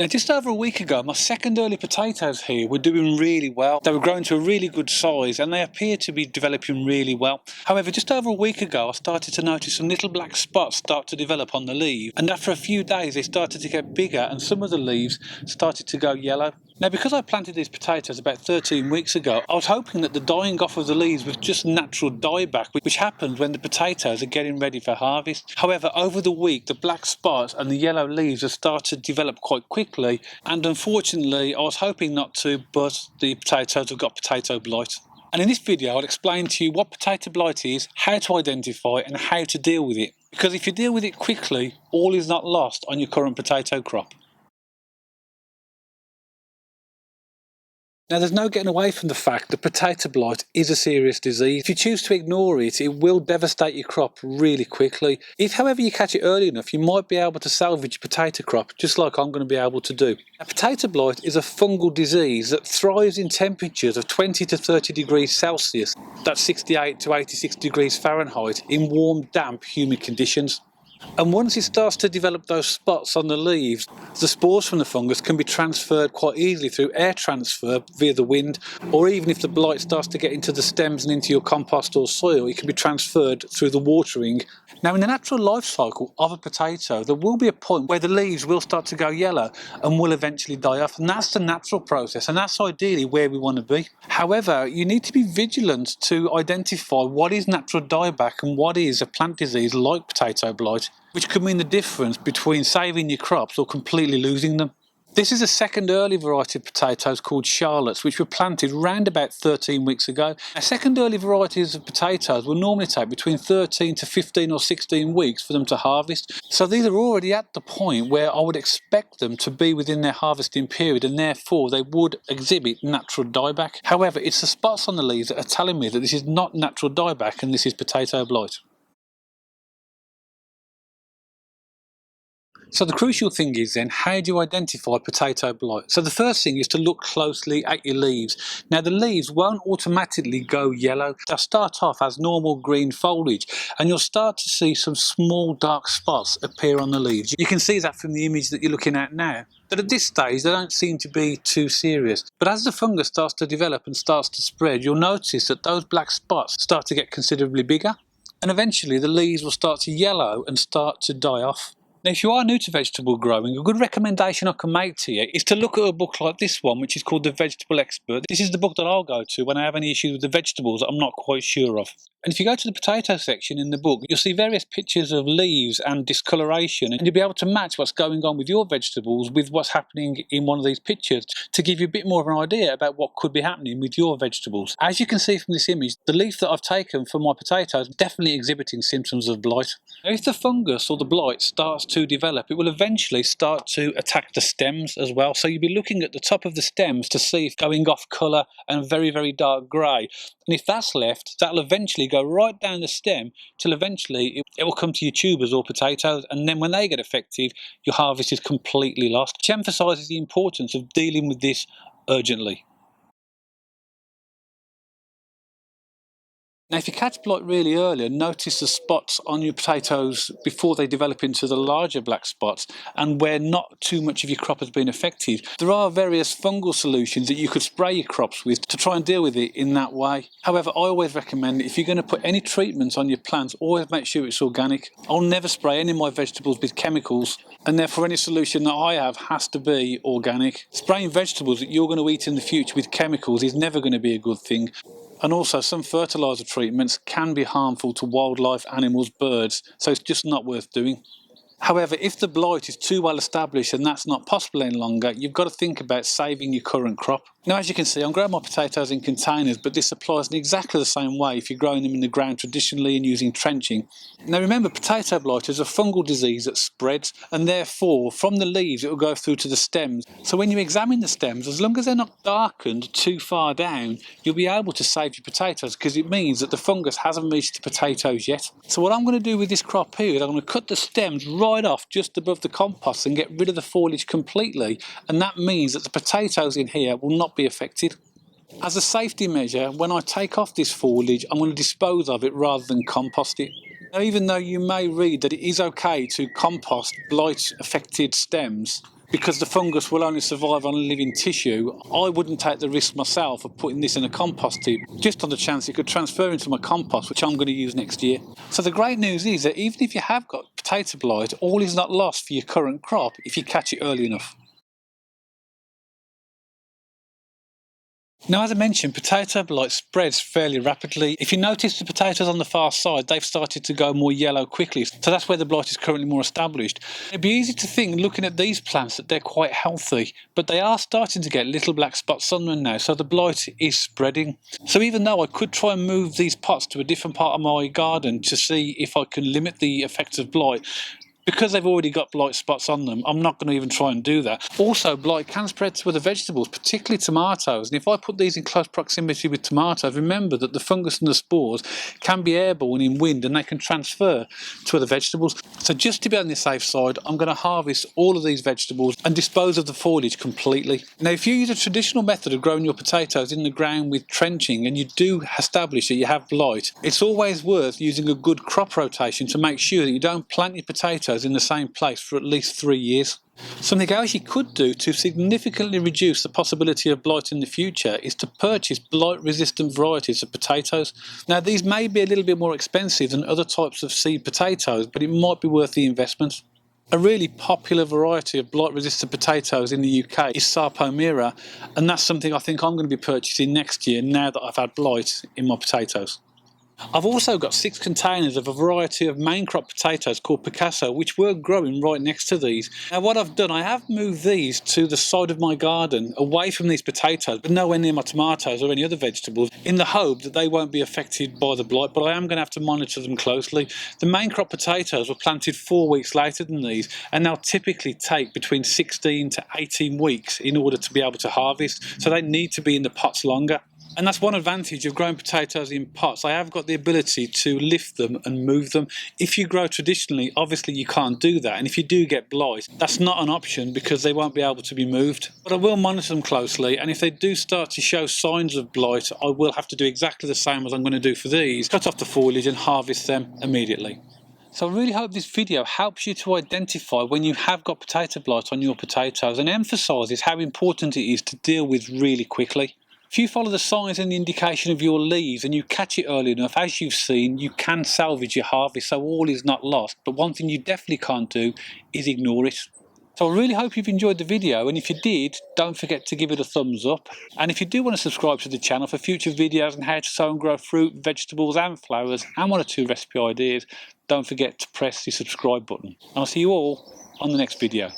Now, just over a week ago, my second early potatoes here were doing really well. They were growing to a really good size and they appear to be developing really well. However, just over a week ago, I started to notice some little black spots start to develop on the leaf. And after a few days, they started to get bigger and some of the leaves started to go yellow. Now, because I planted these potatoes about 13 weeks ago, I was hoping that the dying off of the leaves was just natural dieback, which happens when the potatoes are getting ready for harvest. However, over the week, the black spots and the yellow leaves have started to develop quite quickly, and unfortunately, I was hoping not to, but the potatoes have got potato blight. And in this video, I'll explain to you what potato blight is, how to identify and how to deal with it. Because if you deal with it quickly, all is not lost on your current potato crop. Now, there's no getting away from the fact that potato blight is a serious disease. If you choose to ignore it, it will devastate your crop really quickly. If, however, you catch it early enough, you might be able to salvage your potato crop, just like I'm going to be able to do. Now, potato blight is a fungal disease that thrives in temperatures of 20 to 30 degrees Celsius, that's 68 to 86 degrees Fahrenheit, in warm, damp, humid conditions. And once it starts to develop those spots on the leaves, the spores from the fungus can be transferred quite easily through air transfer via the wind, or even if the blight starts to get into the stems and into your compost or soil, it can be transferred through the watering. Now, in the natural life cycle of a potato, there will be a point where the leaves will start to go yellow and will eventually die off, and that's the natural process, and that's ideally where we want to be. However, you need to be vigilant to identify what is natural dieback and what is a plant disease like potato blight, which could mean the difference between saving your crops or completely losing them. This is a second early variety of potatoes called Charlottes, which were planted round about 13 weeks ago. Now, second early varieties of potatoes will normally take between 13 to 15 or 16 weeks for them to harvest. So these are already at the point where I would expect them to be within their harvesting period, and therefore they would exhibit natural dieback. However, it's the spots on the leaves that are telling me that this is not natural dieback and this is potato blight. So the crucial thing is then, how do you identify potato blight? So the first thing is to look closely at your leaves. Now, the leaves won't automatically go yellow. They'll start off as normal green foliage, and you'll start to see some small dark spots appear on the leaves. You can see that from the image that you're looking at now. But at this stage, they don't seem to be too serious. But as the fungus starts to develop and starts to spread, you'll notice that those black spots start to get considerably bigger, and eventually the leaves will start to yellow and start to die off. Now, if you are new to vegetable growing, a good recommendation I can make to you is to look at a book like this one, which is called The Vegetable Expert. This is the book that I'll go to when I have any issues with the vegetables that I'm not quite sure of. And if you go to the potato section in the book, you'll see various pictures of leaves and discoloration, and you'll be able to match what's going on with your vegetables with what's happening in one of these pictures to give you a bit more of an idea about what could be happening with your vegetables. As you can see from this image, the leaf that I've taken for my potatoes is definitely exhibiting symptoms of blight. Now, if the fungus or the blight starts to develop, it will eventually start to attack the stems as well. So you'll be looking at the top of the stems to see if going off colour and very, very dark grey. And if that's left, that'll eventually go right down the stem till eventually it will come to your tubers or potatoes, and then when they get affected, your harvest is completely lost, which emphasises the importance of dealing with this urgently. Now, if you catch blight really early, notice the spots on your potatoes before they develop into the larger black spots and where not too much of your crop has been affected. There are various fungal solutions that you could spray your crops with to try and deal with it in that way. However, I always recommend if you're going to put any treatments on your plants, always make sure it's organic. I'll never spray any of my vegetables with chemicals, and therefore any solution that I have has to be organic. Spraying vegetables that you're going to eat in the future with chemicals is never going to be a good thing. And also, some fertiliser treatments can be harmful to wildlife, animals, birds, so it's just not worth doing. However, if the blight is too well established and that's not possible any longer, you've got to think about saving your current crop. Now, as you can see, I'm growing my potatoes in containers, but this applies in exactly the same way if you're growing them in the ground traditionally and using trenching. Now remember, potato blight is a fungal disease that spreads, and therefore from the leaves it will go through to the stems. So when you examine the stems, as long as they're not darkened too far down, you'll be able to save your potatoes, because it means that the fungus hasn't reached the potatoes yet. So what I'm going to do with this crop here is I'm going to cut the stems right off just above the compost and get rid of the foliage completely, and that means that the potatoes in here will not be affected. As a safety measure, when I take off this foliage, I'm going to dispose of it rather than compost it. Now, even though you may read that it is okay to compost blight affected stems, because the fungus will only survive on living tissue, I wouldn't take the risk myself of putting this in a compost tube, just on the chance it could transfer into my compost, which I'm going to use next year. So the great news is that even if you have got potato blight, all is not lost for your current crop if you catch it early enough. Now, as I mentioned, potato blight spreads fairly rapidly. If you notice the potatoes on the far side, they've started to go more yellow quickly. So that's where the blight is currently more established. It'd be easy to think, looking at these plants, that they're quite healthy, but they are starting to get little black spots on them now, so the blight is spreading. So even though I could try and move these pots to a different part of my garden to see if I can limit the effects of blight, because they've already got blight spots on them, I'm not going to even try and do that. Also, blight can spread to other vegetables, particularly tomatoes. And if I put these in close proximity with tomatoes, remember that the fungus and the spores can be airborne in wind and they can transfer to other vegetables. So just to be on the safe side, I'm going to harvest all of these vegetables and dispose of the foliage completely. Now, if you use a traditional method of growing your potatoes in the ground with trenching and you do establish that you have blight, it's always worth using a good crop rotation to make sure that you don't plant your potatoes in the same place for at least 3 years. Something else you could do to significantly reduce the possibility of blight in the future is to purchase blight-resistant varieties of potatoes. Now, these may be a little bit more expensive than other types of seed potatoes, but it might be worth the investment. A really popular variety of blight-resistant potatoes in the UK is Sarpomira, and that's something I think I'm going to be purchasing next year now that I've had blight in my potatoes. I've also got 6 containers of a variety of main crop potatoes called Picasso, which were growing right next to these. Now what I've done, I have moved these to the side of my garden, away from these potatoes, but nowhere near my tomatoes or any other vegetables, in the hope that they won't be affected by the blight, but I am going to have to monitor them closely. The main crop potatoes were planted 4 weeks later than these, and they'll typically take between 16 to 18 weeks in order to be able to harvest, so they need to be in the pots longer. And that's one advantage of growing potatoes in pots. I have got the ability to lift them and move them. If you grow traditionally, obviously you can't do that. And if you do get blight, that's not an option because they won't be able to be moved. But I will monitor them closely. And if they do start to show signs of blight, I will have to do exactly the same as I'm going to do for these. Cut off the foliage and harvest them immediately. So I really hope this video helps you to identify when you have got potato blight on your potatoes and emphasises how important it is to deal with really quickly. If you follow the signs and the indication of your leaves and you catch it early enough, as you've seen, you can salvage your harvest, so all is not lost. But one thing you definitely can't do is ignore it. So I really hope you've enjoyed the video, and if you did, don't forget to give it a thumbs up. And if you do want to subscribe to the channel for future videos on how to sow and grow fruit, vegetables and flowers, and 1 or 2 recipe ideas, don't forget to press the subscribe button. And I'll see you all on the next video.